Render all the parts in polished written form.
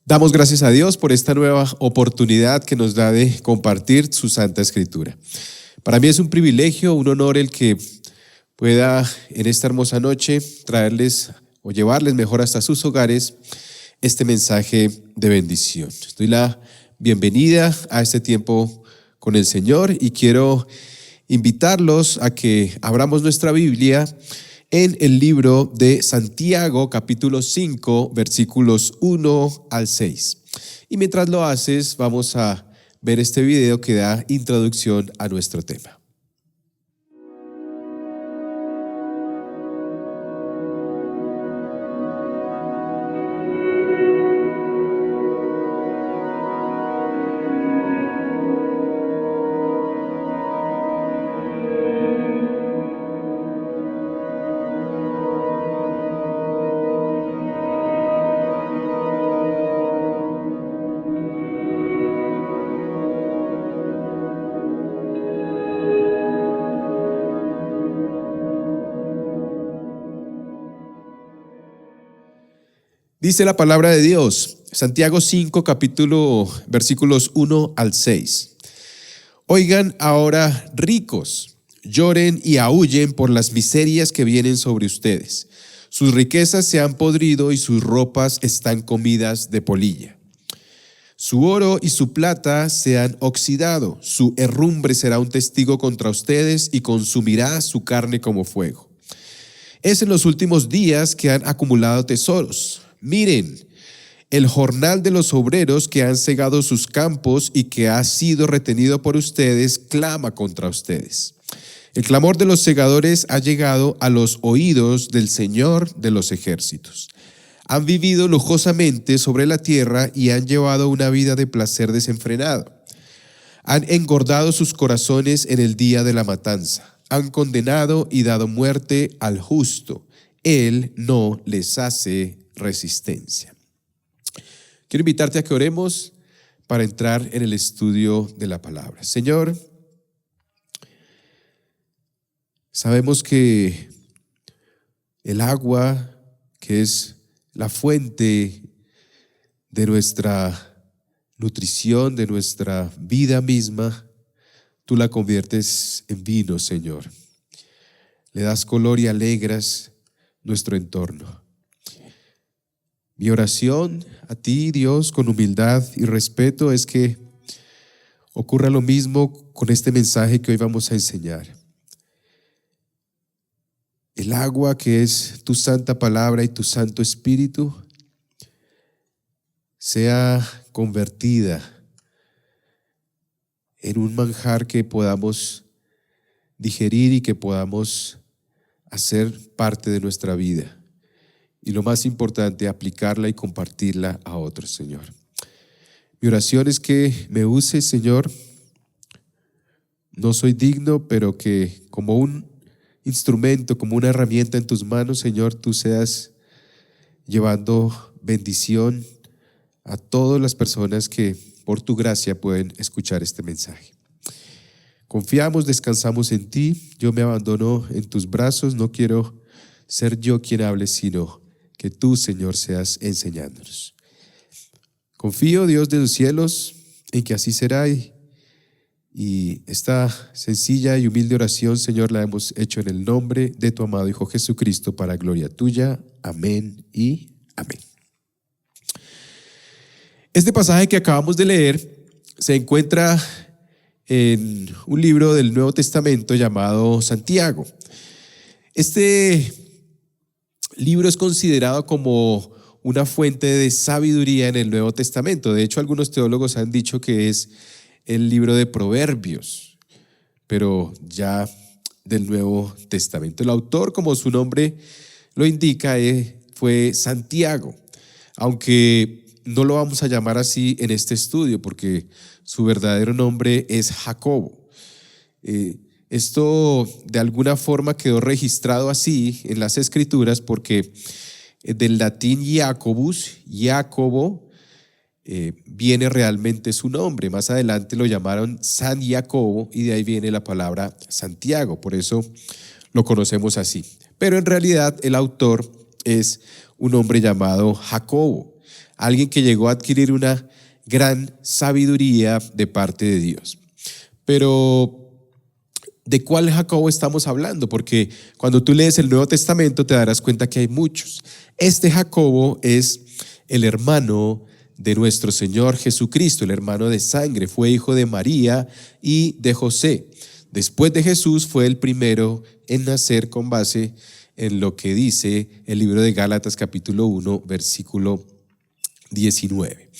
Damos gracias a Dios por esta nueva oportunidad que nos da de compartir su Santa Escritura. Para mí es un privilegio, un honor el que pueda en esta hermosa noche traerles o llevarles mejor hasta sus hogares este mensaje de bendición. Doy la bienvenida a este tiempo con el Señor y quiero invitarlos a que abramos nuestra Biblia en el libro de Santiago, capítulo 5, versículos 1 al 6. Y mientras lo haces, vamos a ver este video que da introducción a nuestro tema. Dice la palabra de Dios, Santiago 5, versículos 1 al 6. Oigan ahora, ricos, lloren y aúllen por las miserias que vienen sobre ustedes. Sus riquezas se han podrido y sus ropas están comidas de polilla. Su oro y su plata se han oxidado, su herrumbre será un testigo contra ustedes y consumirá su carne como fuego. Es en los últimos días que han acumulado tesoros. Miren, el jornal de los obreros que han cegado sus campos y que ha sido retenido por ustedes, clama contra ustedes. El clamor de los segadores ha llegado a los oídos del Señor de los ejércitos. Han vivido lujosamente sobre la tierra y han llevado una vida de placer desenfrenado. Han engordado sus corazones en el día de la matanza. Han condenado y dado muerte al justo. Él no les hace resistencia. Quiero invitarte a que oremos para entrar en el estudio de la palabra. Señor, sabemos que el agua, que es la fuente de nuestra nutrición, de nuestra vida misma, tú la conviertes en vino, Señor. Le das color y alegras nuestro entorno. Mi oración a ti, Dios, con humildad y respeto, es que ocurra lo mismo con este mensaje que hoy vamos a enseñar. El agua que es tu santa palabra y tu santo espíritu sea convertida en un manjar que podamos digerir y que podamos hacer parte de nuestra vida. Y lo más importante, aplicarla y compartirla a otros, Señor. Mi oración es que me uses, Señor. No soy digno, pero que como un instrumento, como una herramienta en tus manos, Señor, tú seas llevando bendición a todas las personas que por tu gracia pueden escuchar este mensaje. Confiamos, descansamos en ti. Yo me abandono en tus brazos. No quiero ser yo quien hable, sino que tú, Señor, seas enseñándonos. Confío, Dios de los cielos, en que así será y esta sencilla y humilde oración, Señor, la hemos hecho en el nombre de tu amado Hijo Jesucristo para gloria tuya. Amén y amén. Este pasaje que acabamos de leer se encuentra en un libro del Nuevo Testamento llamado Santiago. Este libro es considerado como una fuente de sabiduría en el Nuevo Testamento. De hecho, algunos teólogos han dicho que es el libro de Proverbios, pero ya del Nuevo Testamento. El autor, como su nombre lo indica, fue Santiago, aunque no lo vamos a llamar así en este estudio porque su verdadero nombre es Jacobo. Esto de alguna forma quedó registrado así en las escrituras porque del latín Jacobus, Jacobo, viene realmente su nombre. Más adelante lo llamaron San Jacobo y de ahí viene la palabra Santiago, por eso lo conocemos así. Pero en realidad el autor es un hombre llamado Jacobo. alguien que llegó a adquirir una gran sabiduría de parte de Dios. Pero ¿de cuál Jacobo estamos hablando? Porque cuando tú lees el Nuevo Testamento te darás cuenta que hay muchos. Este Jacobo es el hermano de nuestro Señor Jesucristo, el hermano de sangre, fue hijo de María y de José. Después de Jesús fue el primero en nacer con base en lo que dice el libro de Gálatas capítulo 1, versículo 19.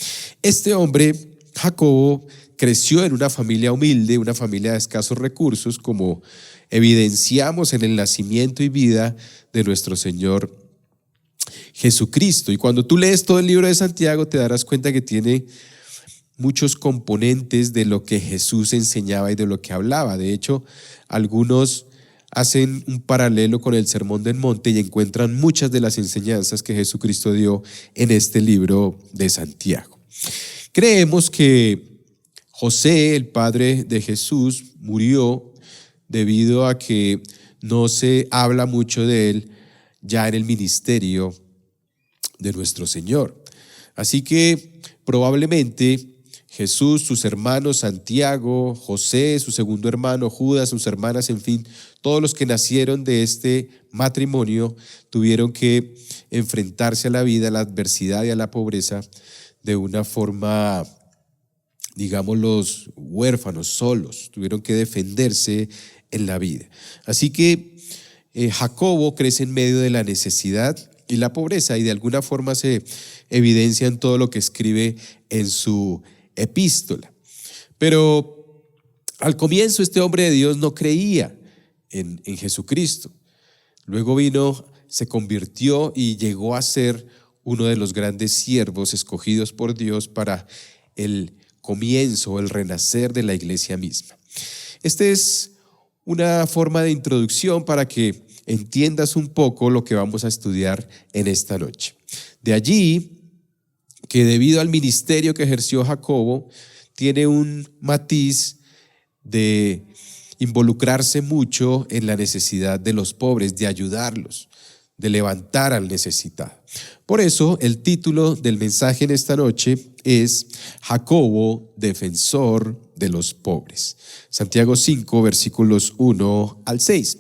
Este hombre, Jacobo, creció en una familia humilde, una familia de escasos recursos, como evidenciamos en el nacimiento y vida de nuestro Señor Jesucristo. Y cuando tú lees todo el libro de Santiago te darás cuenta que tiene muchos componentes de lo que Jesús enseñaba y de lo que hablaba. De hecho, algunos hacen un paralelo con el Sermón del Monte y encuentran muchas de las enseñanzas que Jesucristo dio en este libro de Santiago. Creemos que José, el padre de Jesús, murió debido a que no se habla mucho de él ya en el ministerio de nuestro Señor. Así que probablemente Jesús, sus hermanos Santiago, José, su segundo hermano Judas, sus hermanas, en fin, todos los que nacieron de este matrimonio tuvieron que enfrentarse a la vida, a la adversidad y a la pobreza de una forma, digamos, los huérfanos, solos, tuvieron que defenderse en la vida. Así que Jacobo crece en medio de la necesidad y la pobreza y de alguna forma se evidencia en todo lo que escribe en su epístola. Pero al comienzo este hombre de Dios no creía en Jesucristo. Luego vino, se convirtió y llegó a ser uno de los grandes siervos escogidos por Dios para el comienzo, el renacer de la iglesia misma. Esta es una forma de introducción para que entiendas un poco lo que vamos a estudiar en esta noche. De allí que debido al ministerio que ejerció Jacobo, tiene un matiz de involucrarse mucho en la necesidad de los pobres, de ayudarlos, de levantar al necesitado. Por eso el título del mensaje en esta noche es Jacobo, defensor de los pobres. Santiago 5, versículos 1 al 6.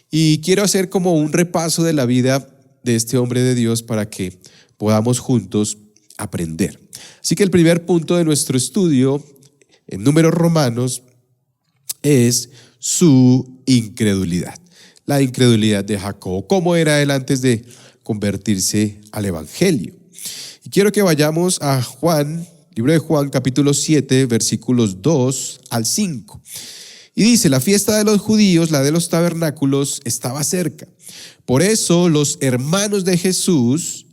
Y quiero hacer como un repaso de la vida de este hombre de Dios para que podamos juntos aprender. Así que el primer punto de nuestro estudio en Números Romanos es su incredulidad. La incredulidad de Jacobo. ¿Cómo era él antes de convertirse al evangelio? Y quiero que vayamos a Juan, libro de Juan, capítulo 7, versículos 2 al 5. Y dice: la fiesta de los judíos, la de los tabernáculos, estaba cerca. Por eso los hermanos de Jesús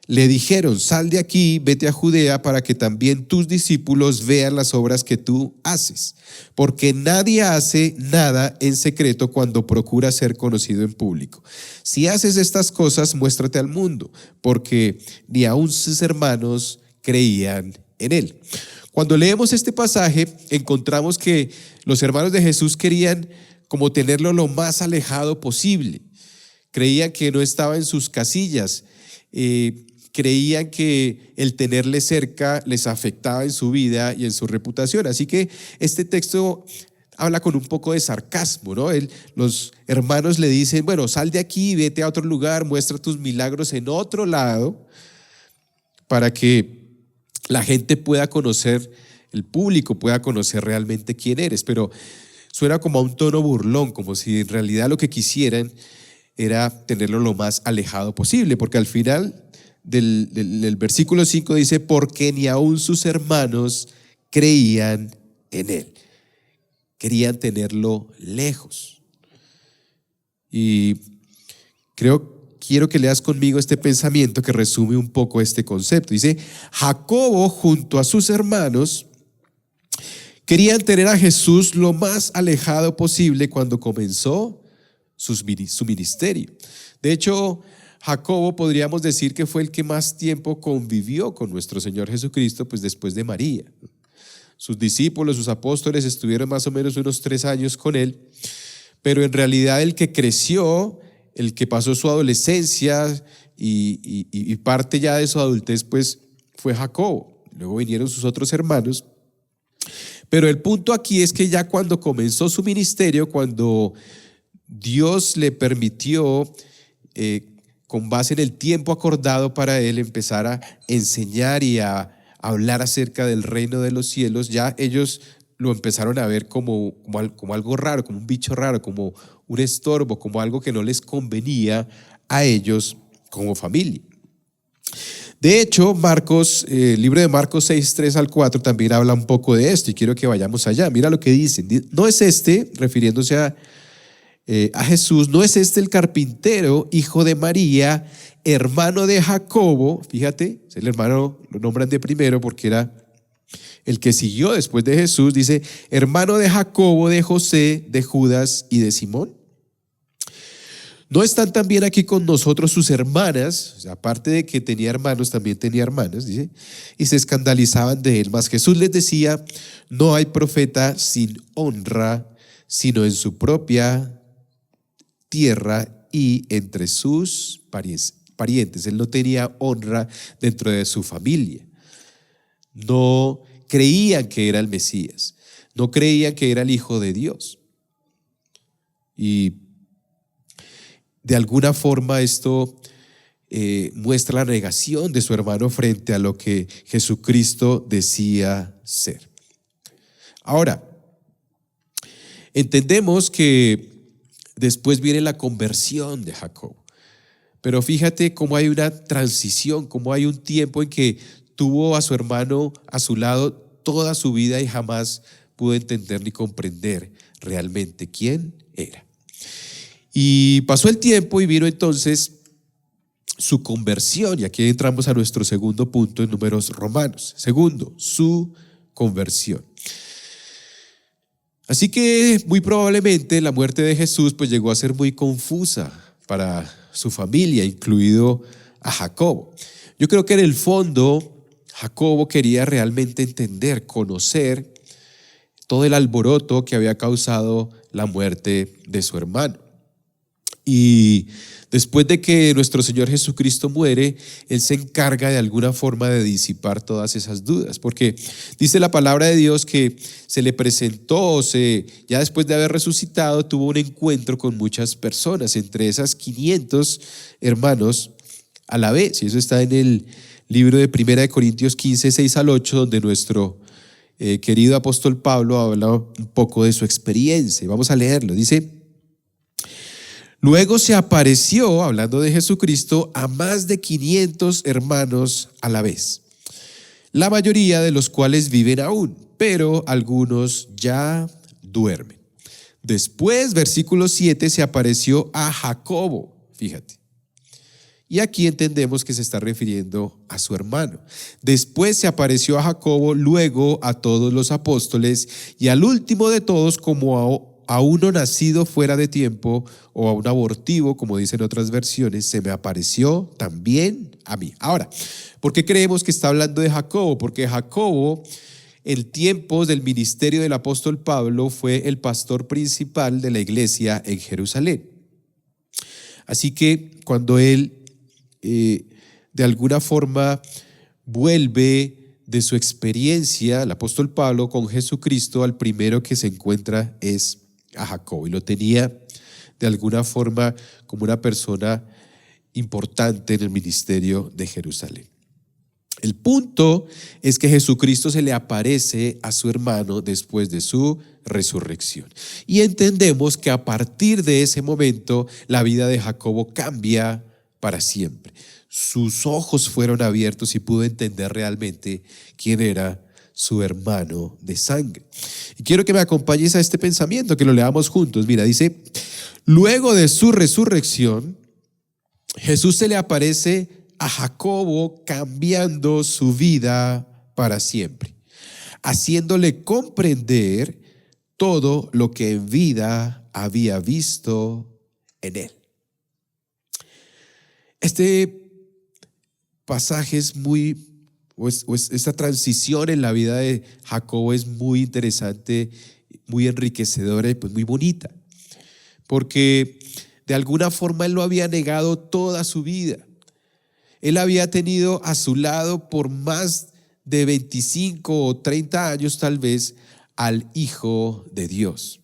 le dijeron: sal de aquí, vete a Judea, para que también tus discípulos vean las obras que tú haces. Porque nadie hace nada en secreto cuando procura ser conocido en público. Si haces estas cosas, muéstrate al mundo, porque ni aun sus hermanos creían en él. Cuando leemos este pasaje, encontramos que los hermanos de Jesús querían como tenerlo lo más alejado posible. Creían que no estaba en sus casillas. Creían que el tenerle cerca les afectaba en su vida y en su reputación. Así que este texto habla con un poco de sarcasmo, ¿no? Los hermanos le dicen: bueno, sal de aquí, vete a otro lugar, muestra tus milagros en otro lado para que la gente pueda conocer, el público pueda conocer realmente quién eres. Pero suena como a un tono burlón, como si en realidad lo que quisieran era tenerlo lo más alejado posible, porque al final del versículo 5 dice: porque ni aun sus hermanos creían en él. Querían tenerlo lejos. Y quiero que leas conmigo este pensamiento que resume un poco este concepto. Dice: Jacobo junto a sus hermanos querían tener a Jesús lo más alejado posible cuando comenzó su ministerio. De hecho, Jacobo podríamos decir que fue el que más tiempo convivió con nuestro Señor Jesucristo, pues después de María. Sus discípulos, sus apóstoles estuvieron más o menos unos 3 años con él, pero en realidad el que creció, el que pasó su adolescencia y parte ya de su adultez, pues fue Jacobo. Luego vinieron sus otros hermanos. Pero el punto aquí es que ya cuando comenzó su ministerio, cuando Dios le permitió, con base en el tiempo acordado para él, empezar a enseñar y a hablar acerca del reino de los cielos, ya ellos lo empezaron a ver como algo raro, como un bicho raro, como un estorbo, como algo que no les convenía a ellos como familia. De hecho, Marcos, el libro de Marcos 6, 3 al 4 también habla un poco de esto y quiero que vayamos allá. Mira lo que dicen. No es refiriéndose a Jesús, no es el carpintero, hijo de María, hermano de Jacobo. Fíjate, es el hermano, lo nombran de primero porque era el que siguió después de Jesús. Dice, hermano de Jacobo, de José, de Judas y de Simón. ¿No están también aquí con nosotros sus hermanas? O sea, aparte de que tenía hermanos, también tenía hermanas, dice, y se escandalizaban de él. Mas Jesús les decía, no hay profeta sin honra, sino en su propia tierra y entre sus parientes. Él no tenía honra dentro de su familia. No creían que era el Mesías, no creían que era el Hijo de Dios. Y de alguna forma esto muestra la negación de su hermano frente a lo que Jesucristo decía ser. Ahora, entendemos que después viene la conversión de Jacob, pero fíjate cómo hay una transición, cómo hay un tiempo en que tuvo a su hermano a su lado toda su vida y jamás pudo entender ni comprender realmente quién era. Y pasó el tiempo y vino entonces su conversión. Y aquí entramos a nuestro segundo punto en Números Romanos. Segundo, su conversión. Así que muy probablemente la muerte de Jesús pues llegó a ser muy confusa para su familia, incluido a Jacobo. Yo creo que en el fondo Jacobo quería realmente entender, conocer todo el alboroto que había causado la muerte de su hermano. Y después de que nuestro Señor Jesucristo muere, Él se encarga de alguna forma de disipar todas esas dudas, porque dice la palabra de Dios que se le presentó, ya después de haber resucitado, tuvo un encuentro con muchas personas, entre esas 500 hermanos a la vez. Y eso está en el libro de 1 Corintios 15, 6 al 8, donde nuestro querido apóstol Pablo habla un poco de su experiencia. Vamos a leerlo. Dice: luego se apareció, hablando de Jesucristo, a más de 500 hermanos a la vez, la mayoría de los cuales viven aún, pero algunos ya duermen. Después, versículo 7, se apareció a Jacobo, fíjate. Y aquí entendemos que se está refiriendo a su hermano. Después se apareció a Jacobo, luego a todos los apóstoles y al último de todos como a uno nacido fuera de tiempo o a un abortivo, como dicen otras versiones, se me apareció también a mí. Ahora, ¿por qué creemos que está hablando de Jacobo? Porque Jacobo, en tiempos del ministerio del apóstol Pablo, fue el pastor principal de la iglesia en Jerusalén. Así que cuando él de alguna forma vuelve de su experiencia, el apóstol Pablo, con Jesucristo, al primero que se encuentra es a Jacobo, y lo tenía de alguna forma como una persona importante en el ministerio de Jerusalén. El punto es que Jesucristo se le aparece a su hermano después de su resurrección. Y entendemos que a partir de ese momento la vida de Jacobo cambia para siempre. Sus ojos fueron abiertos y pudo entender realmente quién era su hermano de sangre. Y quiero que me acompañes a este pensamiento, que lo leamos juntos. Mira, dice: luego de su resurrección, Jesús se le aparece a Jacobo cambiando su vida para siempre, haciéndole comprender todo lo que en vida había visto en él. Este pasaje es esta transición en la vida de Jacobo es muy interesante, muy enriquecedora y pues muy bonita, porque de alguna forma él lo había negado toda su vida. Él había tenido a su lado por más de 25 o 30 años tal vez al Hijo de Dios.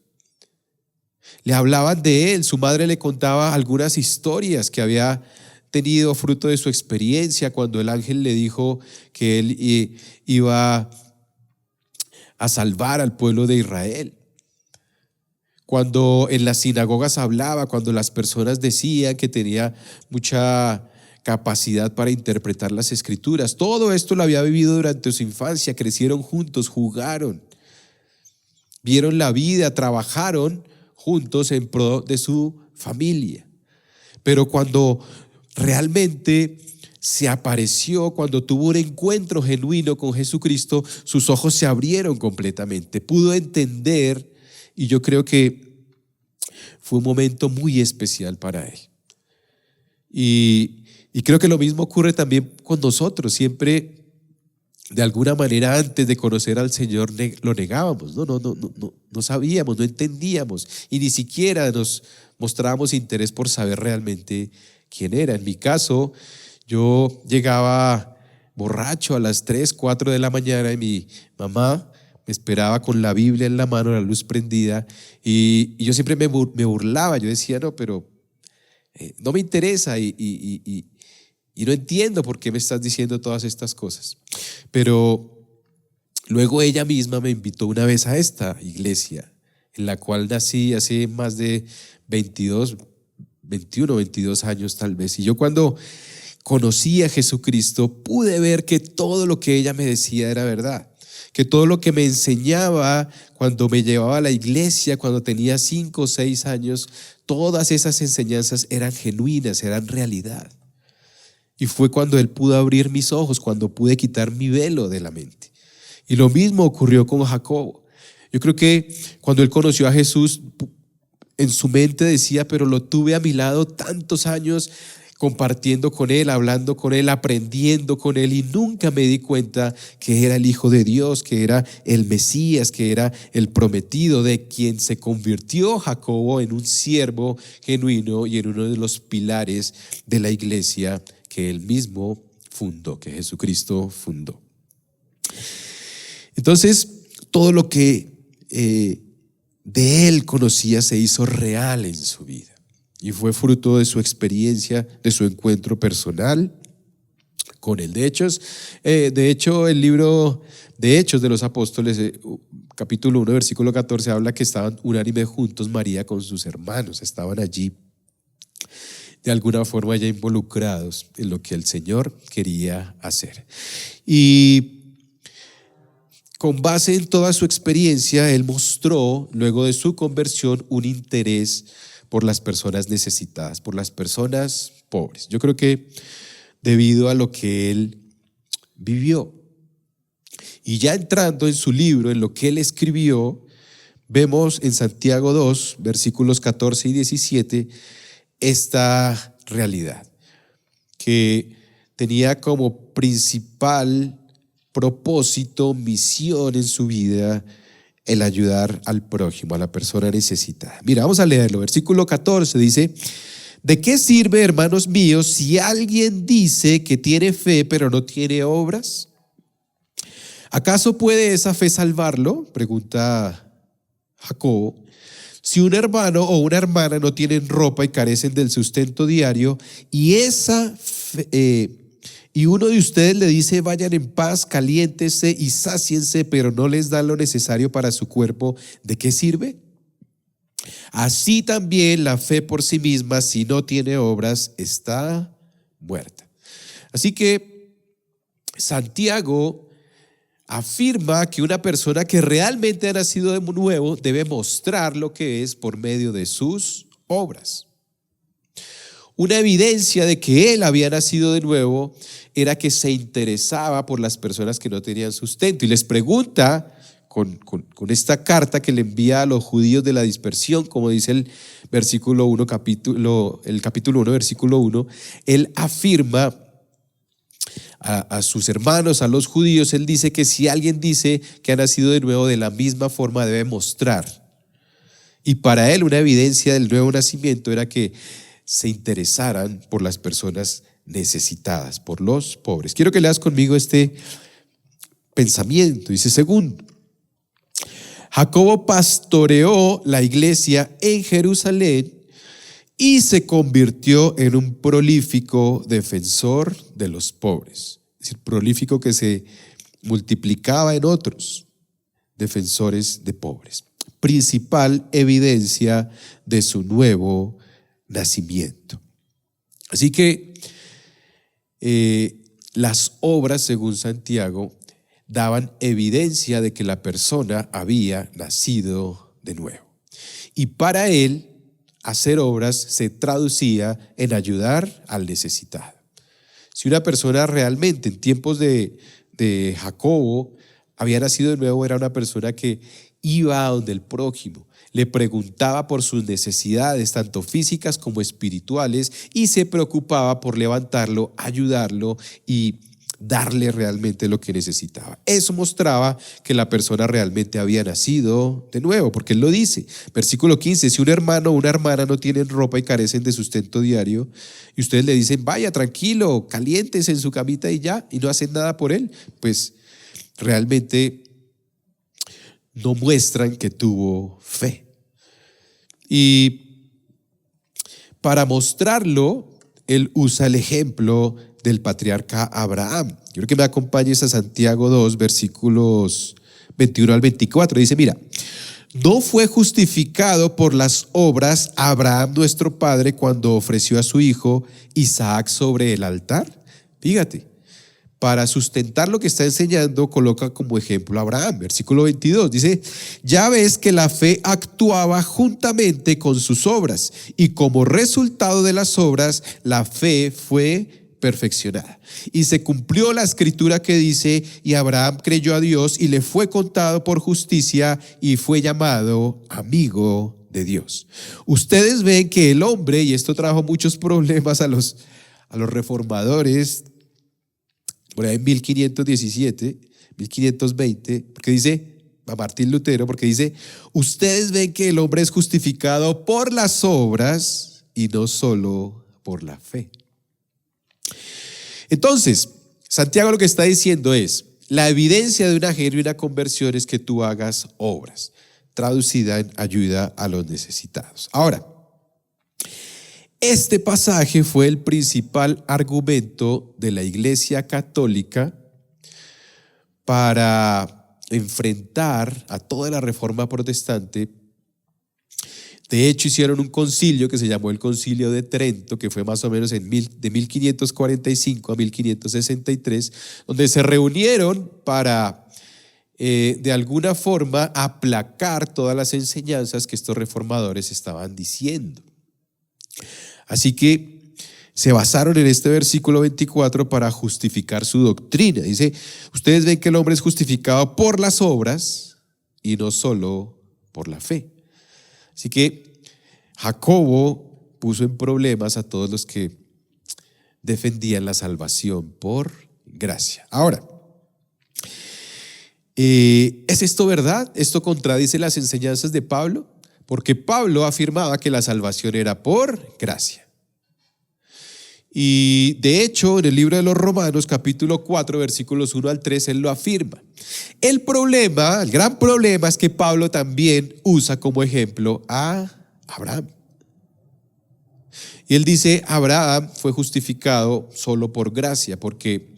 Le hablaban de él, su madre le contaba algunas historias que había tenido fruto de su experiencia cuando el ángel le dijo que él iba a salvar al pueblo de Israel. Cuando en las sinagogas hablaba, cuando las personas decían que tenía mucha capacidad para interpretar las escrituras. Todo esto lo había vivido durante su infancia, crecieron juntos, jugaron, vieron la vida, trabajaron juntos en pro de su familia. Pero cuando realmente se apareció, cuando tuvo un encuentro genuino con Jesucristo, sus ojos se abrieron completamente, pudo entender, y yo creo que fue un momento muy especial para él. Y creo que lo mismo ocurre también con nosotros. Siempre, de alguna manera, antes de conocer al Señor, lo negábamos, no sabíamos, no entendíamos, y ni siquiera nos mostrábamos interés por saber realmente quién era. En mi caso, yo llegaba borracho a las 3, 4 de la mañana y mi mamá me esperaba con la Biblia en la mano, la luz prendida, y yo siempre me burlaba. Yo decía, no, pero no me interesa y no entiendo por qué me estás diciendo todas estas cosas. Pero luego ella misma me invitó una vez a esta iglesia, en la cual nací hace más de 21, 22 años tal vez. Y yo, cuando conocí a Jesucristo, pude ver que todo lo que ella me decía era verdad, que todo lo que me enseñaba cuando me llevaba a la iglesia, cuando tenía 5 o 6 años, todas esas enseñanzas eran genuinas, eran realidad. Y fue cuando Él pudo abrir mis ojos, cuando pude quitar mi velo de la mente. Y lo mismo ocurrió con Jacobo. Yo creo que cuando él conoció a Jesús, en su mente decía, pero lo tuve a mi lado tantos años, compartiendo con Él, hablando con Él, aprendiendo con Él, y nunca me di cuenta que era el Hijo de Dios, que era el Mesías, que era el prometido, de quien se convirtió Jacobo en un siervo genuino y en uno de los pilares de la iglesia que Él mismo fundó, que Jesucristo fundó. Entonces, todo lo que de Él conocía se hizo real en su vida. Y fue fruto de su experiencia, de su encuentro personal con Él. De hecho, el libro de Hechos de los Apóstoles, capítulo 1, versículo 14, habla que estaban unánime juntos María con sus hermanos. Estaban allí, de alguna forma, ya involucrados en lo que el Señor quería hacer. Y con base en toda su experiencia, Él mostró, luego de su conversión, un interés por las personas necesitadas, por las personas pobres. Yo creo que debido a lo que Él vivió. Y ya entrando en su libro, en lo que Él escribió, vemos en Santiago 2, versículos 14 y 17, esta realidad, que tenía como principal propósito, misión en su vida, el ayudar al prójimo, a la persona necesitada. Mira, vamos a leerlo. Versículo 14 dice: ¿de qué sirve, hermanos míos, si alguien dice que tiene fe pero no tiene obras? ¿Acaso puede esa fe salvarlo?, pregunta Jacobo. Si un hermano o una hermana no tienen ropa y carecen del sustento diario, y uno de ustedes le dice: vayan en paz, caliéntese y sáciense, pero no les dan lo necesario para su cuerpo, ¿de qué sirve? Así también la fe por sí misma, si no tiene obras, está muerta. Así que Santiago afirma que una persona que realmente ha nacido de nuevo debe mostrar lo que es por medio de sus obras. Una evidencia de que él había nacido de nuevo era que se interesaba por las personas que no tenían sustento, y les pregunta con esta carta que le envía a los judíos de la dispersión, como dice el versículo 1, el capítulo 1, versículo 1, él afirma a sus hermanos, a los judíos, él dice que si alguien dice que ha nacido de nuevo, de la misma forma debe mostrar. Y para él una evidencia del nuevo nacimiento era que se interesaran por las personas necesitadas, por los pobres. Quiero que leas conmigo este pensamiento. Dice: segundo, Jacobo pastoreó la iglesia en Jerusalén y se convirtió en un prolífico defensor de los pobres. Es decir, prolífico que se multiplicaba en otros defensores de pobres. Principal evidencia de su nuevo nacimiento. Así que las obras, según Santiago, daban evidencia de que la persona había nacido de nuevo. Y para él, hacer obras se traducía en ayudar al necesitado. Si una persona realmente en tiempos de Jacobo había nacido de nuevo, era una persona que iba a donde el prójimo, le preguntaba por sus necesidades, tanto físicas como espirituales, y se preocupaba por levantarlo, ayudarlo y darle realmente lo que necesitaba. Eso mostraba que la persona realmente había nacido de nuevo, porque él lo dice, versículo 15: si un hermano o una hermana no tienen ropa y carecen de sustento diario, y ustedes le dicen: vaya, tranquilo, caliéntese en su camita y ya, y no hacen nada por él, pues realmente no muestran que tuvo fe. Y para mostrarlo, él usa el ejemplo del patriarca Abraham. Quiero que me acompañes a Santiago 2, versículos 21 al 24. Dice: mira, ¿no fue justificado por las obras Abraham nuestro padre cuando ofreció a su hijo Isaac sobre el altar? Fíjate, para sustentar lo que está enseñando, coloca como ejemplo a Abraham. Versículo 22 dice: ya ves que la fe actuaba juntamente con sus obras, y como resultado de las obras, la fe fue perfeccionada. Y se cumplió la escritura que dice: y Abraham creyó a Dios y le fue contado por justicia y fue llamado amigo de Dios. Ustedes ven que el hombre, y esto trajo muchos problemas a los reformadores, por ahí en 1517, 1520, porque dice, a Martín Lutero, porque dice: ustedes ven que el hombre es justificado por las obras y no solo por la fe. Entonces, Santiago lo que está diciendo es: la evidencia de una genuina conversión es que tú hagas obras, traducida en ayuda a los necesitados. Ahora, este pasaje fue el principal argumento de la Iglesia Católica para enfrentar a toda la Reforma Protestante. De hecho, hicieron un concilio que se llamó el Concilio de Trento, que fue más o menos de 1545 a 1563, donde se reunieron para de alguna forma aplacar todas las enseñanzas que estos reformadores estaban diciendo. Así que se basaron en este versículo 24 para justificar su doctrina. Dice: ustedes ven que el hombre es justificado por las obras y no solo por la fe. Así que Jacobo puso en problemas a todos los que defendían la salvación por gracia. Ahora, ¿es esto verdad? ¿Esto contradice las enseñanzas de Pablo? Porque Pablo afirmaba que la salvación era por gracia. Y de hecho, en el libro de los Romanos, capítulo 4, versículos 1 al 3, él lo afirma. El gran problema es que Pablo también usa como ejemplo a Abraham. Y él dice: Abraham fue justificado solo por gracia, porque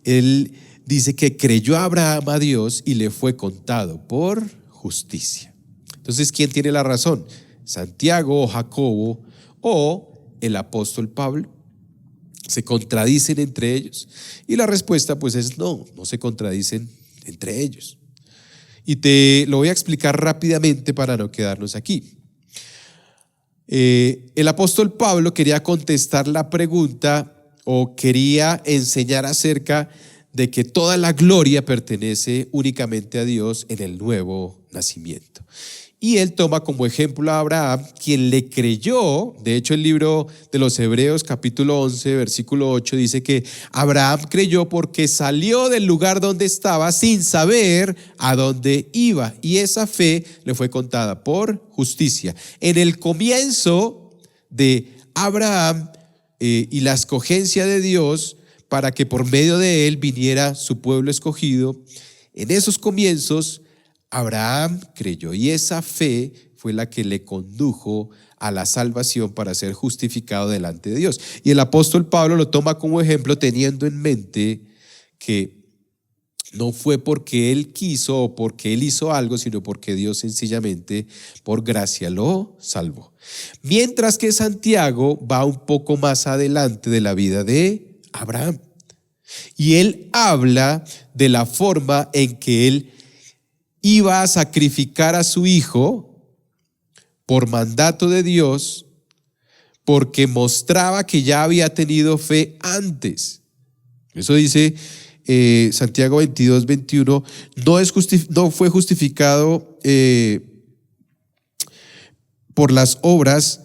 él dice que creyó a Abraham a Dios y le fue contado por justicia. Entonces, ¿quién tiene la razón? ¿Santiago o Jacobo o el apóstol Pablo? ¿Se contradicen entre ellos? Y la respuesta pues es no se contradicen entre ellos. Y te lo voy a explicar rápidamente para no quedarnos aquí. El apóstol Pablo quería contestar la pregunta o quería enseñar acerca de que toda la gloria pertenece únicamente a Dios en el nuevo nacimiento. Y él toma como ejemplo a Abraham, quien le creyó. De hecho, el libro de los Hebreos, capítulo 11, versículo 8, dice que Abraham creyó porque salió del lugar donde estaba sin saber a dónde iba. Y esa fe le fue contada por justicia. En el comienzo de Abraham, y la escogencia de Dios para que por medio de él viniera su pueblo escogido. En esos comienzos, Abraham creyó y esa fe fue la que le condujo a la salvación para ser justificado delante de Dios. Y el apóstol Pablo lo toma como ejemplo teniendo en mente que no fue porque él quiso o porque él hizo algo, sino porque Dios sencillamente por gracia lo salvó. Mientras que Santiago va un poco más adelante de la vida de Abraham. Y él habla de la forma en que él iba a sacrificar a su hijo por mandato de Dios, porque mostraba que ya había tenido fe antes. Eso dice Santiago 22, 21, no fue justificado por las obras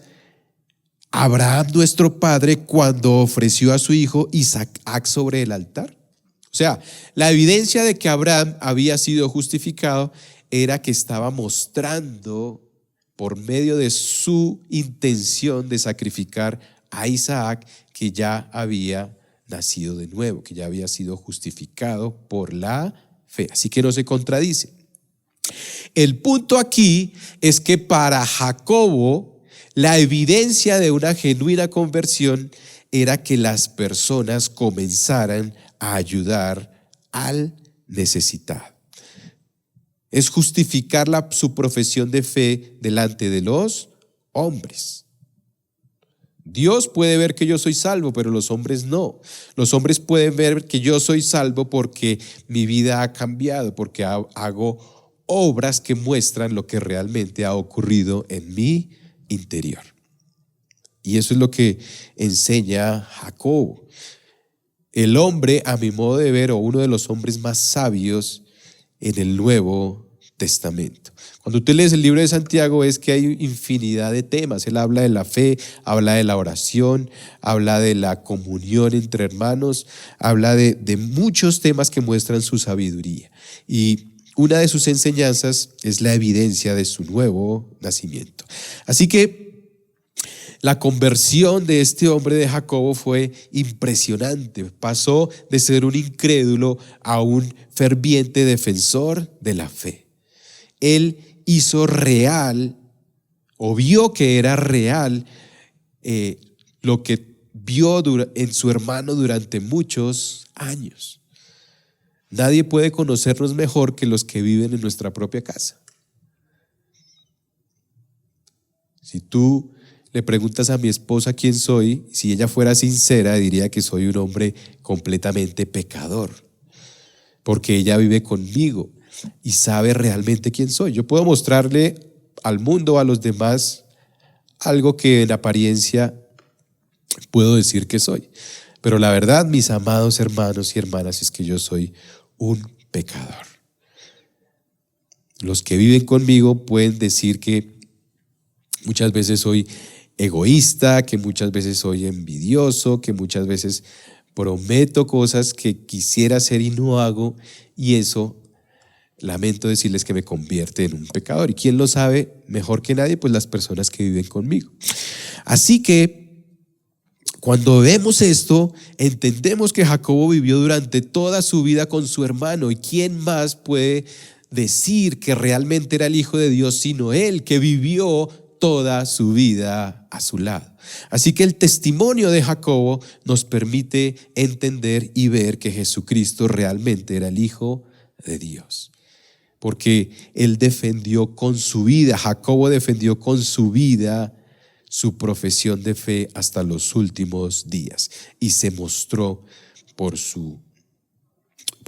Abraham nuestro padre cuando ofreció a su hijo Isaac sobre el altar. O sea, la evidencia de que Abraham había sido justificado era que estaba mostrando por medio de su intención de sacrificar a Isaac que ya había nacido de nuevo, que ya había sido justificado por la fe. Así que no se contradice. El punto aquí es que para Jacobo la evidencia de una genuina conversión era que las personas comenzaran a ayudar al necesitado. Es justificar su profesión de fe delante de los hombres. Dios puede ver que yo soy salvo, pero los hombres no. Los hombres pueden ver que yo soy salvo porque mi vida ha cambiado, porque hago obras que muestran lo que realmente ha ocurrido en mi interior. Y eso es lo que enseña Jacobo. El hombre, a mi modo de ver, o uno de los hombres más sabios en el Nuevo Testamento. Cuando tú lees el libro de Santiago ves que hay infinidad de temas. Él habla de la fe, habla de la oración, habla de la comunión entre hermanos, habla de muchos temas que muestran su sabiduría. Y una de sus enseñanzas es la evidencia de su nuevo nacimiento. Así que la conversión de este hombre de Jacobo fue impresionante. Pasó de ser un incrédulo a un ferviente defensor de la fe. Él hizo real o vio que era real lo que vio en su hermano durante muchos años. Nadie puede conocernos mejor que los que viven en nuestra propia casa. Si tú le preguntas a mi esposa quién soy, si ella fuera sincera, diría que soy un hombre completamente pecador, porque ella vive conmigo y sabe realmente quién soy. Yo puedo mostrarle al mundo, a los demás, algo que en apariencia puedo decir que soy. Pero la verdad, mis amados hermanos y hermanas, es que yo soy un pecador. Los que viven conmigo pueden decir que muchas veces soy egoísta, que muchas veces soy envidioso, que muchas veces prometo cosas que quisiera hacer y no hago, y eso, lamento decirles que me convierte en un pecador. ¿Y quién lo sabe mejor que nadie? Pues las personas que viven conmigo. Así que cuando vemos esto, entendemos que Jacobo vivió durante toda su vida con su hermano, y quién más puede decir que realmente era el Hijo de Dios sino él, que vivió toda su vida a su lado. Así que el testimonio de Jacobo nos permite entender y ver que Jesucristo realmente era el Hijo de Dios, porque él defendió con su vida, Jacobo defendió con su vida su profesión de fe hasta los últimos días, y se mostró por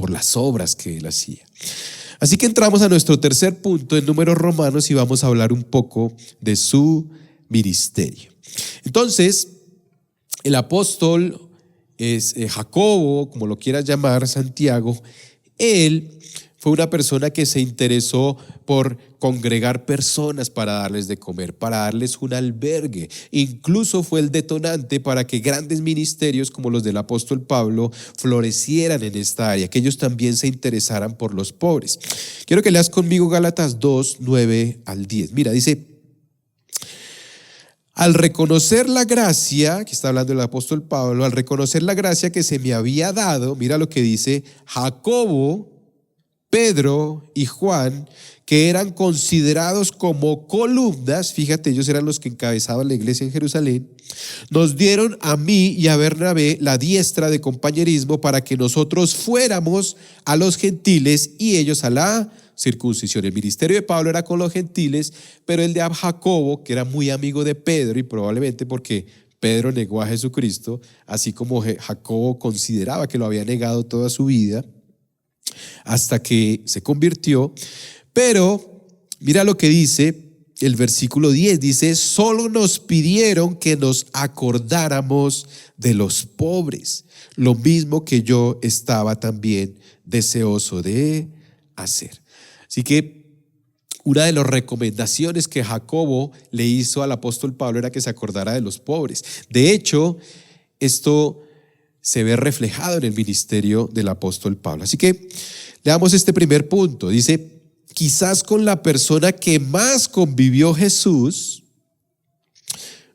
las obras que él hacía. Así que entramos a nuestro tercer punto en Números Romanos y vamos a hablar un poco de su ministerio. Entonces, el apóstol es Jacobo, como lo quieras llamar, Santiago. Él fue una persona que se interesó por congregar personas para darles de comer, para darles un albergue. Incluso fue el detonante para que grandes ministerios como los del apóstol Pablo florecieran en esta área, que ellos también se interesaran por los pobres. Quiero que leas conmigo Gálatas 2, 9 al 10. Mira, dice: Al reconocer la gracia, que está hablando el apóstol Pablo, al reconocer la gracia que se me había dado, mira lo que dice Jacobo, Pedro y Juan, que eran considerados como columnas, fíjate, ellos eran los que encabezaban la iglesia en Jerusalén, nos dieron a mí y a Bernabé la diestra de compañerismo para que nosotros fuéramos a los gentiles y ellos a la circuncisión. El ministerio de Pablo era con los gentiles, pero el de Jacobo, que era muy amigo de Pedro, y probablemente porque Pedro negó a Jesucristo, así como Jacobo consideraba que lo había negado toda su vida, hasta que se convirtió. Pero mira lo que dice el versículo 10, dice: solo nos pidieron que nos acordáramos de los pobres, lo mismo que yo estaba también deseoso de hacer. Así que una de las recomendaciones que Jacobo le hizo al apóstol Pablo era que se acordara de los pobres. De hecho, esto se ve reflejado en el ministerio del apóstol Pablo. Así que leamos este primer punto. Dice: quizás con la persona que más convivió Jesús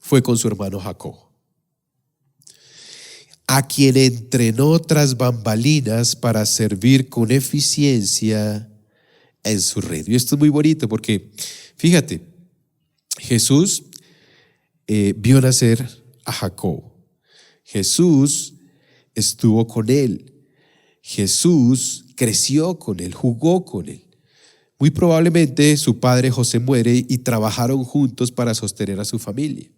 fue con su hermano Jacobo, a quien entrenó tras bambalinas para servir con eficiencia en su reino. Y esto es muy bonito porque, fíjate, Jesús vio nacer a Jacobo. Jesús estuvo con él. Jesús creció con él, jugó con él. Muy probablemente su padre José muere y trabajaron juntos para sostener a su familia.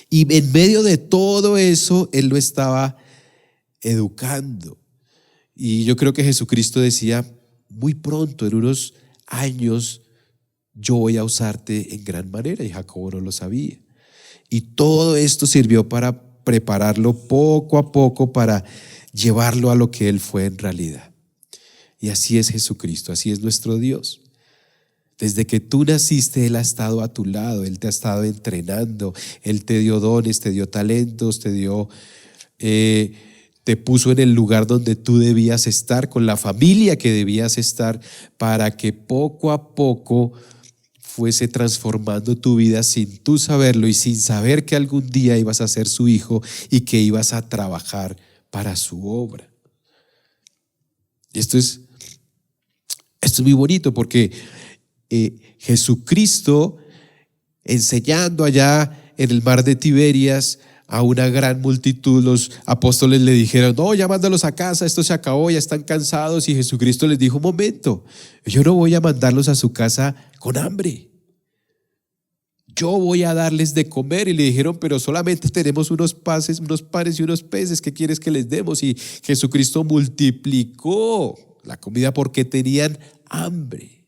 Y en medio de todo eso, él lo estaba educando. Y yo creo que Jesucristo decía: muy pronto, en unos años, yo voy a usarte en gran manera. Y Jacobo no lo sabía. Y todo esto sirvió para prepararlo poco a poco para llevarlo a lo que él fue en realidad. Y así es Jesucristo, así es nuestro Dios. Desde que tú naciste, Él ha estado a tu lado, Él te ha estado entrenando, Él te dio dones, te dio talentos, te puso en el lugar donde tú debías estar, con la familia que debías estar, para que poco a poco fuese transformando tu vida sin tú saberlo y sin saber que algún día ibas a ser su hijo y que ibas a trabajar para su obra. Y esto es muy bonito porque Jesucristo, enseñando allá en el mar de Tiberias a una gran multitud, los apóstoles le dijeron: no, ya mándalos a casa, esto se acabó, ya están cansados. Y Jesucristo les dijo: un momento, yo no voy a mandarlos a su casa con hambre, yo voy a darles de comer. Y le dijeron: pero solamente tenemos unos panes y unos peces, ¿qué quieres que les demos? Y Jesucristo multiplicó la comida porque tenían hambre.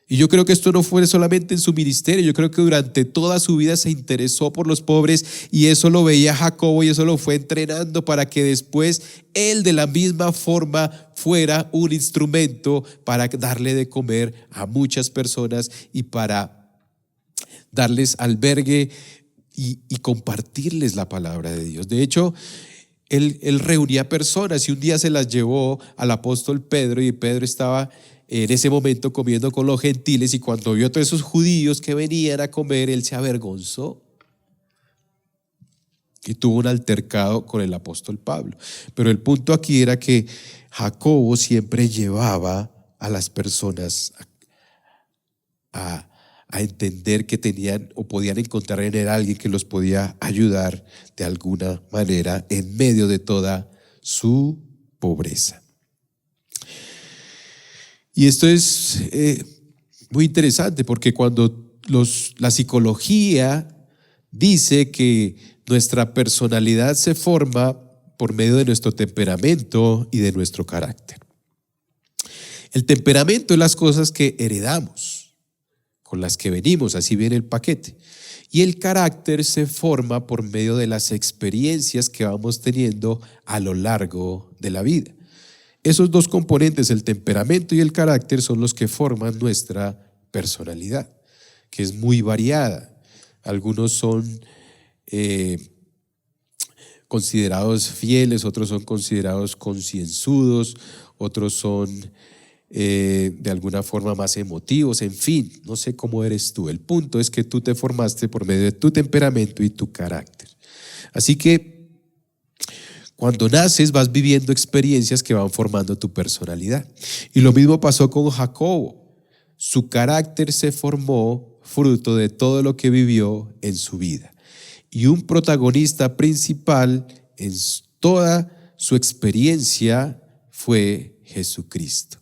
Y yo creo que esto no fue solamente en su ministerio, yo creo que durante toda su vida se interesó por los pobres, y eso lo veía Jacobo y eso lo fue entrenando para que después él de la misma forma fuera un instrumento para darle de comer a muchas personas y para darles albergue y compartirles la palabra de Dios. De hecho, él reunía personas y un día se las llevó al apóstol Pedro, y Pedro estaba en ese momento comiendo con los gentiles, y cuando vio a todos esos judíos que venían a comer, él se avergonzó y tuvo un altercado con el apóstol Pablo. Pero el punto aquí era que Jacobo siempre llevaba a las personas a entender que tenían o podían encontrar en él alguien que los podía ayudar de alguna manera en medio de toda su pobreza. Y esto es muy interesante porque cuando la psicología dice que nuestra personalidad se forma por medio de nuestro temperamento y de nuestro carácter. El temperamento es las cosas que heredamos, con las que venimos, así viene el paquete. Y el carácter se forma por medio de las experiencias que vamos teniendo a lo largo de la vida. Esos dos componentes, el temperamento y el carácter, son los que forman nuestra personalidad, que es muy variada. Algunos son considerados fieles, otros son considerados concienzudos, otros son de alguna forma más emotivos, en fin, no sé cómo eres tú. El punto es que tú te formaste por medio de tu temperamento y tu carácter. Así que cuando naces vas viviendo experiencias que van formando tu personalidad. Y lo mismo pasó con Jacobo. Su carácter se formó fruto de todo lo que vivió en su vida. Y un protagonista principal en toda su experiencia fue Jesucristo.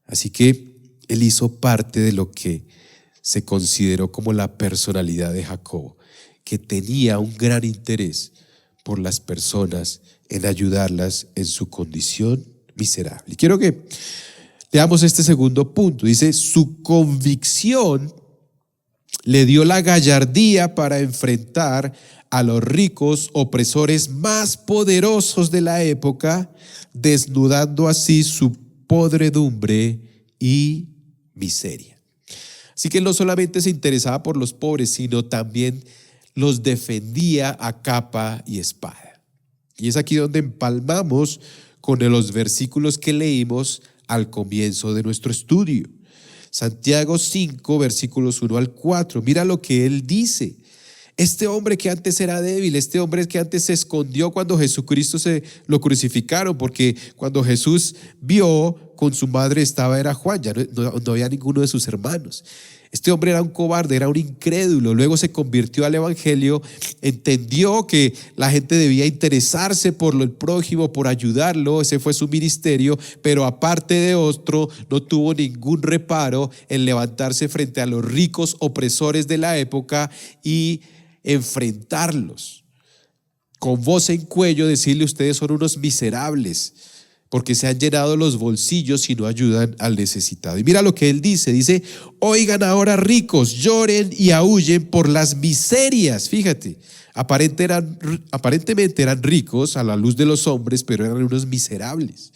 Así que él hizo parte de lo que se consideró como la personalidad de Jacobo, que tenía un gran interés por las personas, en ayudarlas en su condición miserable. Y quiero que leamos este segundo punto. Dice, su convicción le dio la gallardía para enfrentar a los ricos opresores más poderosos de la época, desnudando así su podredumbre y miseria. Así que él no solamente se interesaba por los pobres, sino también los defendía a capa y espada. Y es aquí donde empalmamos con los versículos que leímos al comienzo de nuestro estudio. Santiago 5, versículos 1 al 4. Mira lo que él dice. Este hombre que antes era débil, este hombre que antes se escondió cuando Jesucristo lo crucificaron, porque cuando Jesús vio con su madre era Juan, ya no había ninguno de sus hermanos. Este hombre era un cobarde, era un incrédulo, luego se convirtió al evangelio, entendió que la gente debía interesarse por el prójimo, por ayudarlo, ese fue su ministerio, pero aparte de otro, no tuvo ningún reparo en levantarse frente a los ricos opresores de la época y enfrentarlos. Con voz en cuello decirle: ustedes son unos miserables, porque se han llenado los bolsillos y no ayudan al necesitado. Y mira lo que él dice, oigan ahora ricos, lloren y aúllen por las miserias. Fíjate, aparentemente eran ricos a la luz de los hombres, pero eran unos miserables.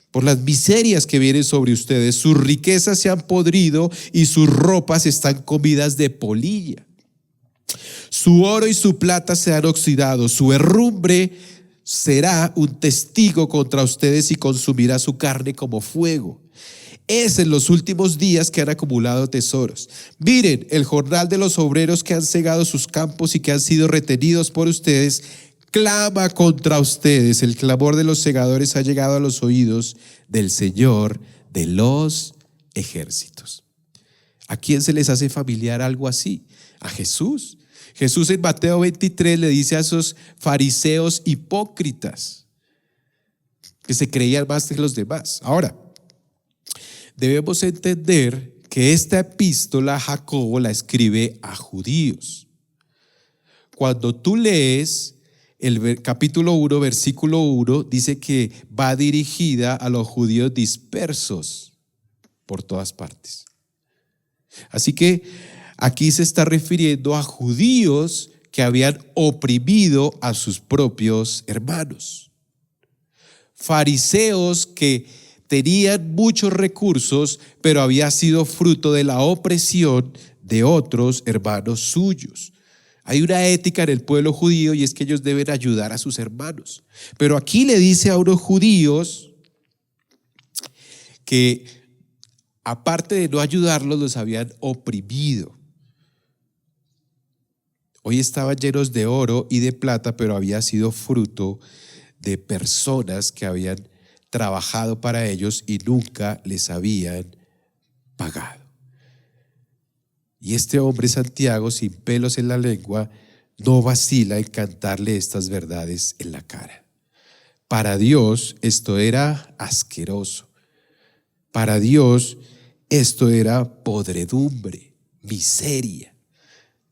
Por las miserias que vienen sobre ustedes, sus riquezas se han podrido y sus ropas están comidas de polilla. Su oro y su plata se han oxidado, su herrumbre será un testigo contra ustedes y consumirá su carne como fuego. Es en los últimos días que han acumulado tesoros. Miren el jornal de los obreros que han cegado sus campos y que han sido retenidos por ustedes. Clama contra ustedes. El clamor de los segadores ha llegado a los oídos del Señor de los ejércitos. ¿A quién se les hace familiar algo así? A Jesús. Jesús en Mateo 23 le dice a esos fariseos hipócritas que se creían más que los demás. Ahora, debemos entender que esta epístola Jacobo la escribe a judíos. Cuando tú lees el capítulo 1, versículo 1, dice que va dirigida a los judíos dispersos por todas partes. Así que aquí se está refiriendo a judíos que habían oprimido a sus propios hermanos. Fariseos que tenían muchos recursos, pero había sido fruto de la opresión de otros hermanos suyos. Hay una ética en el pueblo judío y es que ellos deben ayudar a sus hermanos. Pero aquí le dice a unos judíos que aparte de no ayudarlos, los habían oprimido. Hoy estaban llenos de oro y de plata, pero había sido fruto de personas que habían trabajado para ellos y nunca les habían pagado. Y este hombre Santiago, sin pelos en la lengua, no vacila en cantarle estas verdades en la cara. Para Dios esto era asqueroso. Para Dios esto era podredumbre, miseria.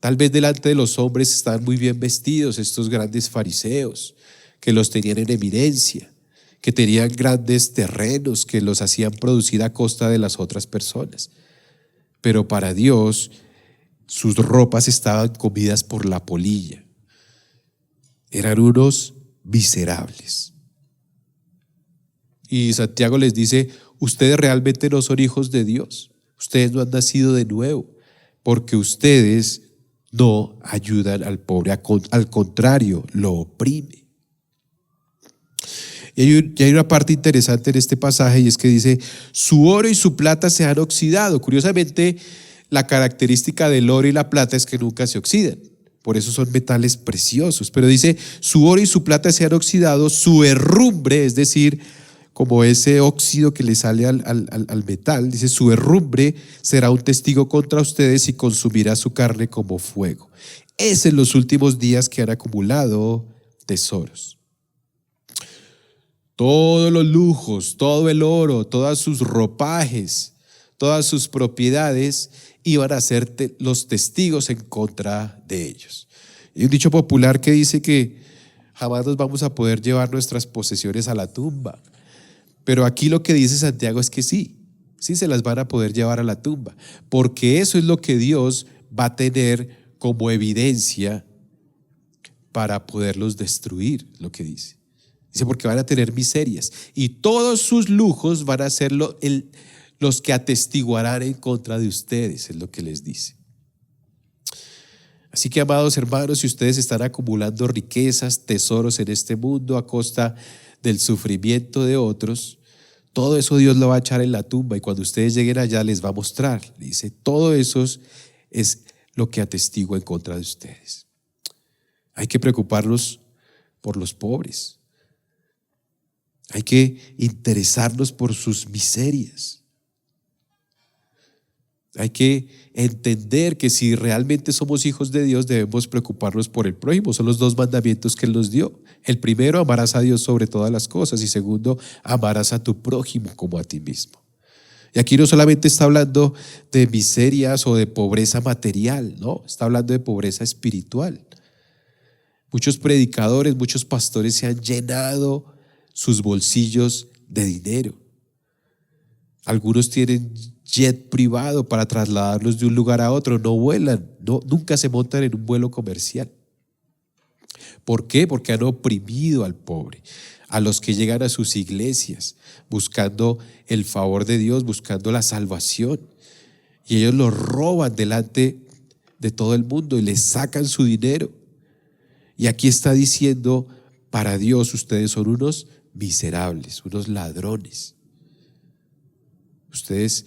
Tal vez delante de los hombres estaban muy bien vestidos estos grandes fariseos, que los tenían en eminencia, que tenían grandes terrenos que los hacían producir a costa de las otras personas. Pero para Dios, sus ropas estaban comidas por la polilla. Eran unos miserables. Y Santiago les dice: ustedes realmente no son hijos de Dios. Ustedes no han nacido de nuevo, porque ustedes no ayudan al pobre, al contrario, lo oprime. Y hay una parte interesante en este pasaje y es que dice, su oro y su plata se han oxidado. Curiosamente, la característica del oro y la plata es que nunca se oxidan. Por eso son metales preciosos. Pero dice, su oro y su plata se han oxidado, su herrumbre, es decir, como ese óxido que le sale al metal, dice, su herrumbre será un testigo contra ustedes y consumirá su carne como fuego. Es en los últimos días que han acumulado tesoros. Todos los lujos, todo el oro, todos sus ropajes, todas sus propiedades iban a ser los testigos en contra de ellos. Hay un dicho popular que dice que jamás nos vamos a poder llevar nuestras posesiones a la tumba. Pero aquí lo que dice Santiago es que sí se las van a poder llevar a la tumba, porque eso es lo que Dios va a tener como evidencia para poderlos destruir, lo que dice. Dice, porque van a tener miserias y todos sus lujos van a ser los que atestiguarán en contra de ustedes, es lo que les dice. Así que, amados hermanos, si ustedes están acumulando riquezas, tesoros en este mundo a costa del sufrimiento de otros, todo eso Dios lo va a echar en la tumba y cuando ustedes lleguen allá les va a mostrar. Dice, todo eso es lo que atestigua en contra de ustedes. Hay que preocuparnos por los pobres. Hay que interesarnos por sus miserias. Hay que entender que si realmente somos hijos de Dios debemos preocuparnos por el prójimo. Son los dos mandamientos que Él nos dio. El primero, amarás a Dios sobre todas las cosas, y segundo, amarás a tu prójimo como a ti mismo. Y aquí no solamente está hablando de miserias o de pobreza material, no, está hablando de pobreza espiritual. Muchos predicadores, muchos pastores se han llenado sus bolsillos de dinero. Algunos tienen jet privado para trasladarlos de un lugar a otro, no vuelan, nunca se montan en un vuelo comercial. ¿Por qué? Porque han oprimido al pobre, a los que llegan a sus iglesias buscando el favor de Dios, buscando la salvación, y ellos los roban delante de todo el mundo y les sacan su dinero. Y aquí está diciendo, para Dios ustedes son unos miserables, unos ladrones. Ustedes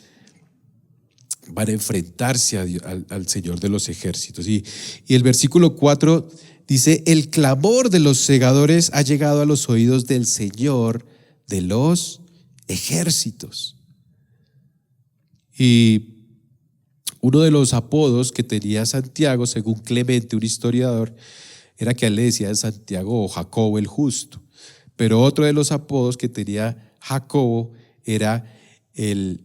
van a enfrentarse al Señor de los ejércitos. Y el versículo 4 dice, el clamor de los segadores ha llegado a los oídos del Señor de los ejércitos. Y uno de los apodos que tenía Santiago, según Clemente, un historiador, era que a él le decían Santiago o Jacobo el justo. Pero otro de los apodos que tenía Jacobo era el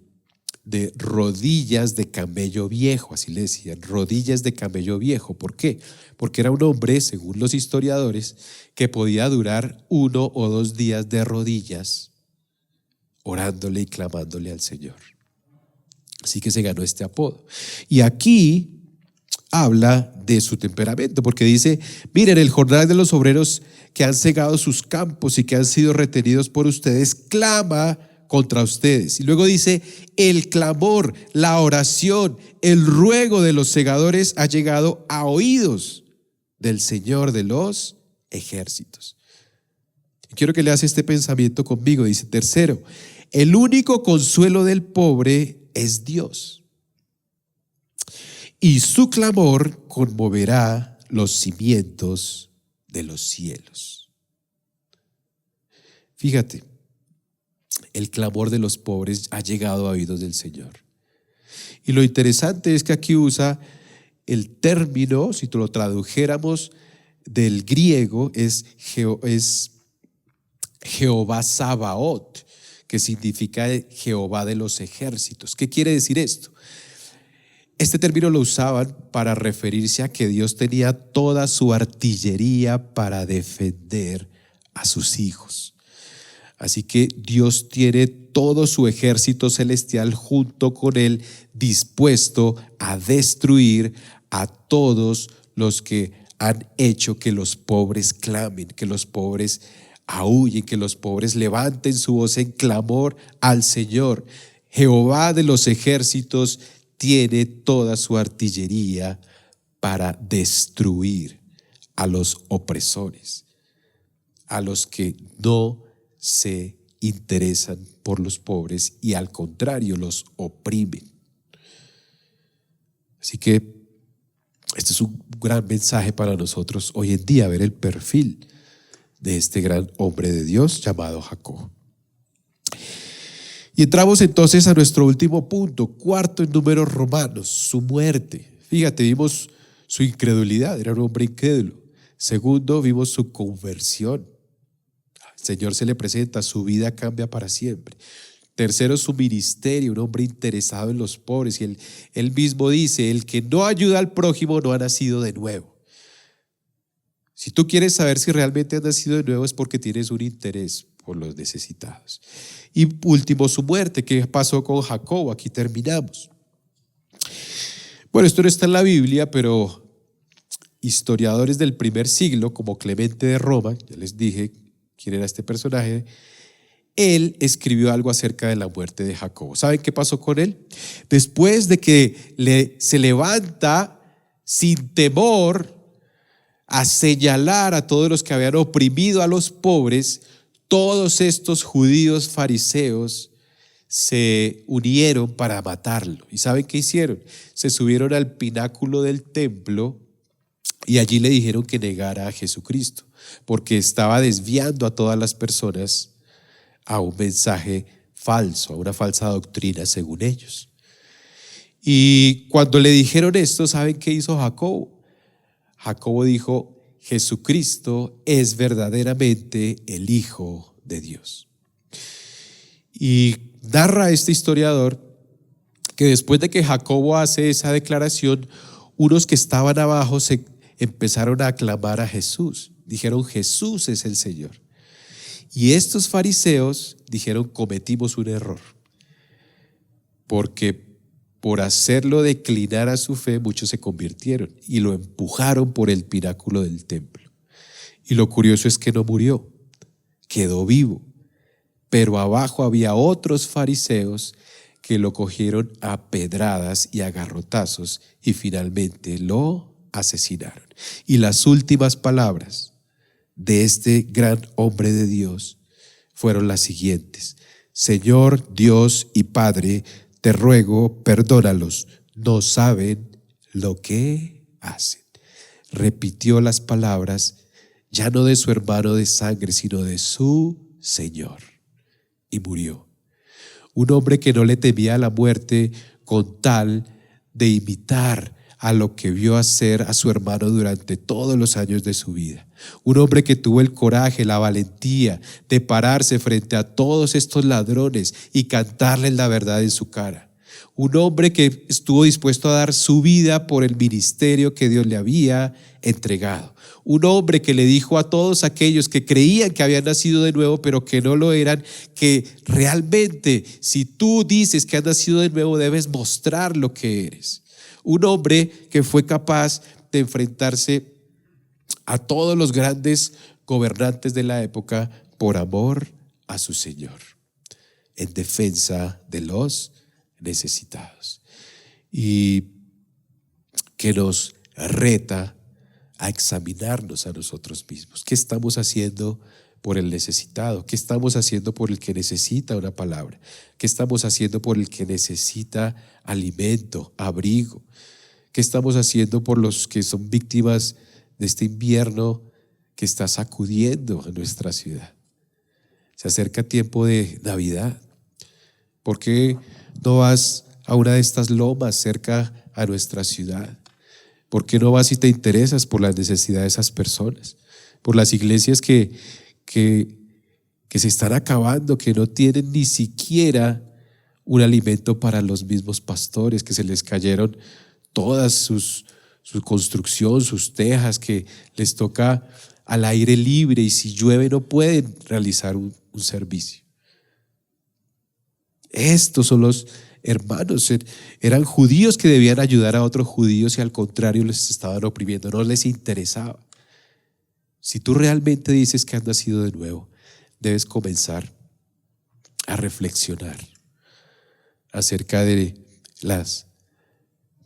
de rodillas de camello viejo, así le decían, rodillas de camello viejo. ¿Por qué? Porque era un hombre, según los historiadores, que podía durar 1 o 2 días de rodillas orándole y clamándole al Señor. Así que se ganó este apodo. Y aquí habla de su temperamento, porque dice, miren, el jornal de los obreros que han cegado sus campos y que han sido retenidos por ustedes, clama contra ustedes. Y luego dice, el clamor, la oración, el ruego de los segadores ha llegado a oídos del Señor de los ejércitos. Y quiero que leas este pensamiento conmigo. Dice, tercero, el único consuelo del pobre es Dios, y su clamor conmoverá los cimientos de los cielos. Fíjate, el clamor de los pobres ha llegado a oídos del Señor. Y lo interesante es que aquí usa el término, si lo tradujéramos del griego, es Jehová Sabaoth, que significa Jehová de los ejércitos. ¿Qué quiere decir esto? Este término lo usaban para referirse a que Dios tenía toda su artillería para defender a sus hijos. Así que Dios tiene todo su ejército celestial junto con él, dispuesto a destruir a todos los que han hecho que los pobres clamen, que los pobres aúllen, que los pobres levanten su voz en clamor al Señor. Jehová de los ejércitos tiene toda su artillería para destruir a los opresores, a los que no se interesan por los pobres y al contrario los oprimen. Así que este es un gran mensaje para nosotros hoy en día, ver el perfil de este gran hombre de Dios llamado Jacob. Y entramos entonces a nuestro último punto, cuarto en número, Romanos, su muerte. Fíjate, vimos su incredulidad, era un hombre incrédulo. Segundo, vimos su conversión. El Señor se le presenta, su vida cambia para siempre. Tercero, su ministerio, un hombre interesado en los pobres. Y él mismo dice, el que no ayuda al prójimo no ha nacido de nuevo. Si tú quieres saber si realmente has nacido de nuevo es porque tienes un interés por los necesitados. Y último, su muerte. ¿Qué pasó con Jacob? Aquí terminamos. Bueno, esto no está en la Biblia, pero historiadores del primer siglo, como Clemente de Roma, ya les dije quién era este personaje, él escribió algo acerca de la muerte de Jacob. ¿Saben qué pasó con él? Después de que se levanta sin temor a señalar a todos los que habían oprimido a los pobres, todos estos judíos fariseos se unieron para matarlo. ¿Y saben qué hicieron? Se subieron al pináculo del templo y allí le dijeron que negara a Jesucristo, porque estaba desviando a todas las personas a un mensaje falso, a una falsa doctrina según ellos. Y cuando le dijeron esto, ¿saben qué hizo Jacobo? Jacobo dijo, Jesucristo es verdaderamente el Hijo de Dios. Y narra este historiador que después de que Jacobo hace esa declaración, unos que estaban abajo se empezaron a aclamar a Jesús. Dijeron, Jesús es el Señor. Y estos fariseos dijeron, cometimos un error, porque por hacerlo declinar a su fe, muchos se convirtieron y lo empujaron por el pináculo del templo. Y lo curioso es que no murió, quedó vivo. Pero abajo había otros fariseos que lo cogieron a pedradas y a garrotazos y finalmente lo asesinaron. Y las últimas palabras de este gran hombre de Dios fueron las siguientes: Señor Dios y Padre, te ruego, perdónalos, no saben lo que hacen. Repitió las palabras ya no de su hermano de sangre, sino de su Señor, y murió. Un hombre que no le temía a la muerte con tal de imitar a lo que vio hacer a su hermano durante todos los años de su vida. Un hombre que tuvo el coraje, la valentía de pararse frente a todos estos ladrones y cantarles la verdad en su cara. Un hombre que estuvo dispuesto a dar su vida por el ministerio que Dios le había entregado. Un hombre que le dijo a todos aquellos que creían que habían nacido de nuevo, pero que no lo eran, que realmente si tú dices que has nacido de nuevo, debes mostrar lo que eres. Un hombre que fue capaz de enfrentarse a todos los grandes gobernantes de la época por amor a su Señor, en defensa de los necesitados, y que nos reta a examinarnos a nosotros mismos. ¿Qué estamos haciendo por el necesitado? ¿Qué estamos haciendo por el que necesita una palabra? ¿Qué estamos haciendo por el que necesita alimento, abrigo? ¿Qué estamos haciendo por los que son víctimas de este invierno que está sacudiendo a nuestra ciudad? Se acerca tiempo de Navidad. ¿Por qué no vas a una de estas lomas cerca a nuestra ciudad? ¿Por qué no vas y te interesas por las necesidades de esas personas? Por las iglesias que se están acabando, que no tienen ni siquiera un alimento para los mismos pastores, que se les cayeron todas su construcción, sus tejas, que les toca al aire libre y si llueve no pueden realizar un servicio. Estos son los hermanos, eran judíos que debían ayudar a otros judíos y al contrario les estaban oprimiendo, no les interesaba. Si tú realmente dices que has nacido de nuevo, debes comenzar a reflexionar acerca de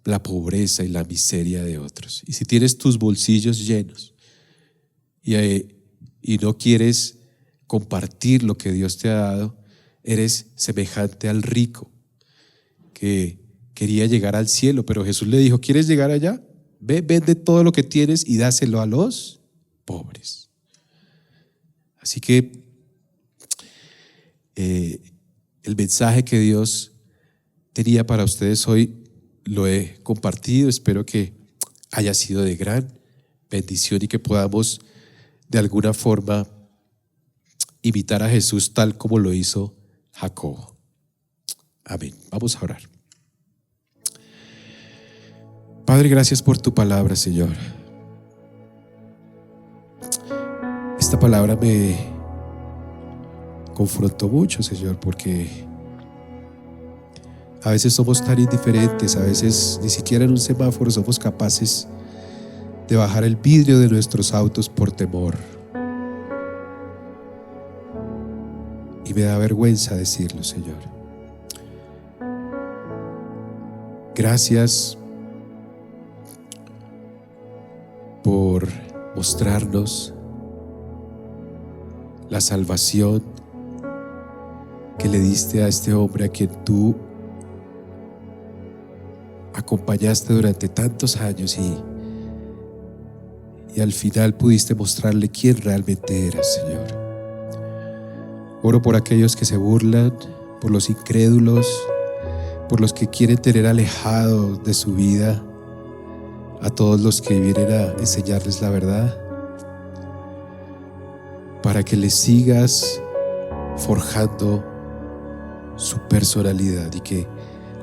la pobreza y la miseria de otros. Y si tienes tus bolsillos llenos y no quieres compartir lo que Dios te ha dado, eres semejante al rico que quería llegar al cielo, pero Jesús le dijo: ¿quieres llegar allá? Ve, vende todo lo que tienes y dáselo a los pobres. Así que el mensaje que Dios tenía para ustedes hoy lo he compartido. Espero que haya sido de gran bendición y que podamos de alguna forma imitar a Jesús tal como lo hizo Jacobo. Amén. Vamos a orar. Padre, gracias por tu palabra, Señor. Esta palabra me confrontó mucho, Señor, porque a veces somos tan indiferentes, a veces ni siquiera en un semáforo somos capaces de bajar el vidrio de nuestros autos por temor. Y me da vergüenza decirlo, Señor. Gracias por mostrarnos la salvación que le diste a este hombre a quien tú acompañaste durante tantos años y al final pudiste mostrarle quién realmente eras, Señor. Oro por aquellos que se burlan, por los incrédulos, por los que quieren tener alejado de su vida a todos los que vienen a enseñarles la verdad, para que les sigas forjando su personalidad y que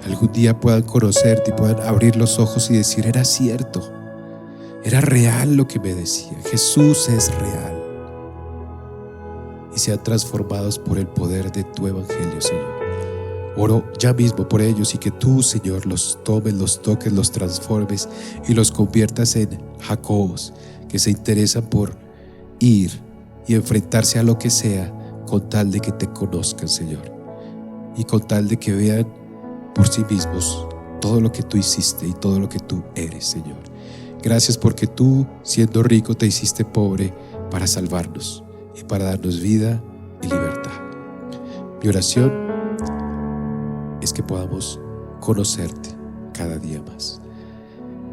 algún día puedan conocerte y puedan abrir los ojos y decir: era cierto, era real lo que me decía, Jesús es real, y sean transformados por el poder de tu evangelio, Señor. Oro ya mismo por ellos y que tú, Señor, los tomes, los toques, los transformes y los conviertas en Jacobos que se interesan por ir y enfrentarse a lo que sea con tal de que te conozcan, Señor, y con tal de que vean por sí mismos todo lo que tú hiciste y todo lo que tú eres, Señor. Gracias porque tú, siendo rico, te hiciste pobre para salvarnos y para darnos vida y libertad. Mi oración es que podamos conocerte cada día más.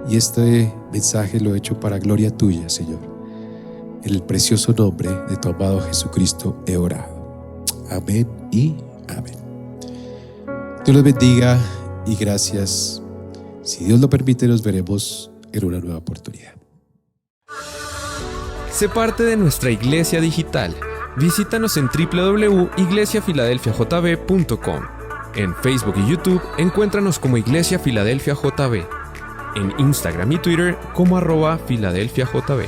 Y este mensaje lo he hecho para gloria tuya, Señor. En el precioso nombre de tu amado Jesucristo he orado. Amén y amén. Dios los bendiga y gracias. Si Dios lo permite, nos veremos en una nueva oportunidad. Sé parte de nuestra iglesia digital. Visítanos en www.iglesiafiladelfiajb.com. En Facebook y YouTube, encuéntranos como Iglesia Filadelfia JB. En Instagram y Twitter como @FiladelfiaJB.